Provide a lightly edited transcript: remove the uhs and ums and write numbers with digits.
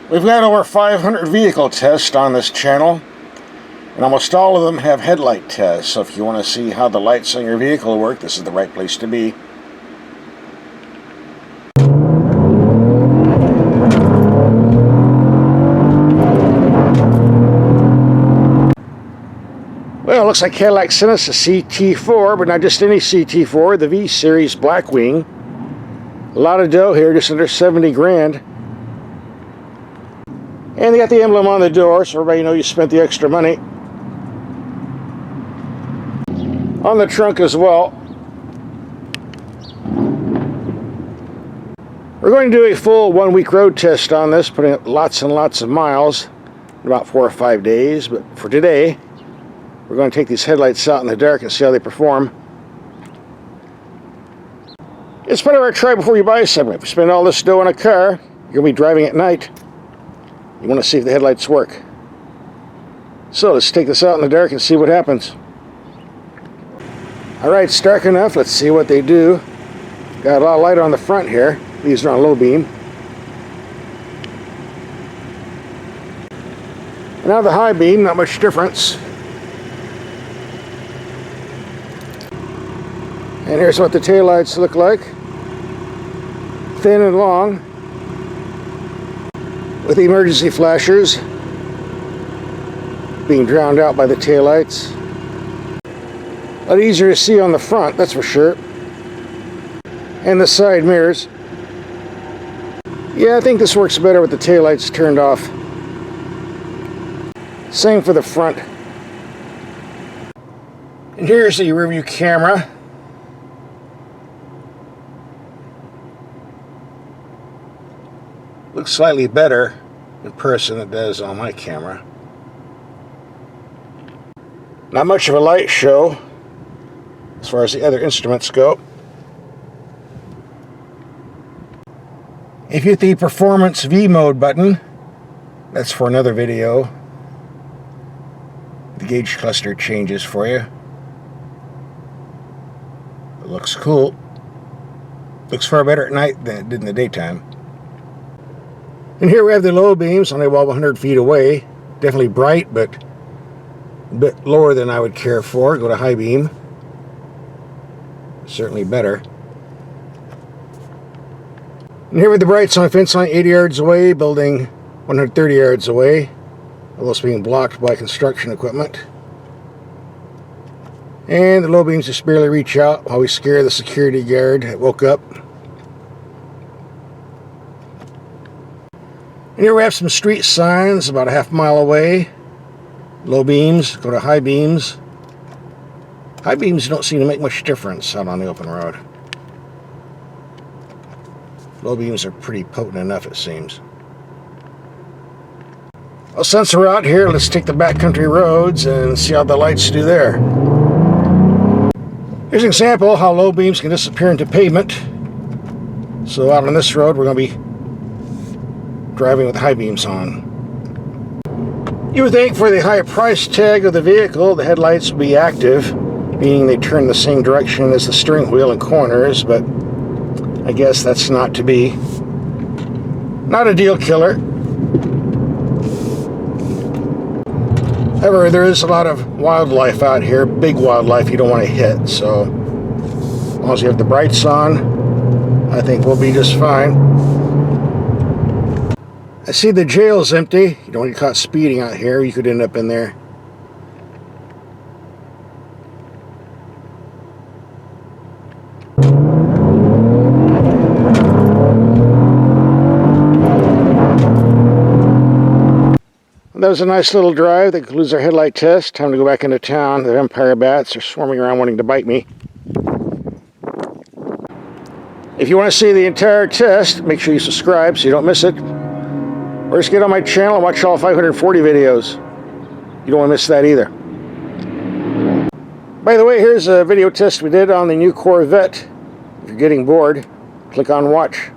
We've got over 500 vehicle tests on this channel, and almost all of them have headlight tests, so if you want to see how the lights on your vehicle work, this is the right place to be. Well, it looks like Cadillac sent us a CT4, but not just any CT4, the V Series Blackwing. A lot of dough here, just under 70 grand. And they got the emblem on the door, so everybody knows you spent the extra money. On the trunk as well. We're going to do a full 1-week road test on this, putting up lots and lots of miles in about 4 or 5 days. But for today, we're going to take these headlights out in the dark and see how they perform. It's part of our try before you buy something. If you spend all this dough on a car, you're going to be driving at night. You want to see if the headlights work. So let's take this out in the dark and see what happens. Alright, it's dark enough. Let's see what they do. Got a lot of light on the front here. These are on low beam. Now the high beam, not much difference. And here's what the taillights look like. Thin and long, with emergency flashers being drowned out by the taillights. A lot easier to see on the front, that's for sure. And the side mirrors. Yeah, I think this works better with the taillights turned off. Same for the front. And here's the rear view camera. Looks slightly better in person than it does on my camera. Not much of a light show as far as the other instruments go. If you hit the Performance V mode button, that's for another video. The gauge cluster changes for you. It looks cool. Looks far better at night than it did in the daytime. And here we have the low beams, only about 100 feet away. Definitely bright, but a bit lower than I would care for. Go to high beam. Certainly better. And here with the brights on a fence line 80 yards away, building 130 yards away. Almost being blocked by construction equipment. And the low beams just barely reach out while we scare the security guard that woke up. And here we have some street signs about a half-mile away. Low beams, go to high beams. High beams don't seem to make much difference out on the open road. Low beams are pretty potent enough, it seems. Well, since we're out here, let's take the backcountry roads and see how the lights do there. Here's an example how low beams can disappear into pavement. So out on this road, we're going to be driving with high beams on. You would think for the high price tag of the vehicle, the headlights would be active, meaning they turn the same direction as the steering wheel in corners, but I guess that's not to be. Not a deal killer. However, there is a lot of wildlife out here, big wildlife you don't want to hit, so as long as you have the brights on, I think we'll be just fine. I see the jail's empty. You don't want to get caught speeding out here. You could end up in there. That was a nice little drive. That concludes our headlight test. Time to go back into town. The vampire bats are swarming around wanting to bite me. If you want to see the entire test, make sure you subscribe so you don't miss it. Or just get on my channel and watch all 540 videos. You don't want to miss that either. By the way, here's a video test we did on the new Corvette. If you're getting bored, click on watch.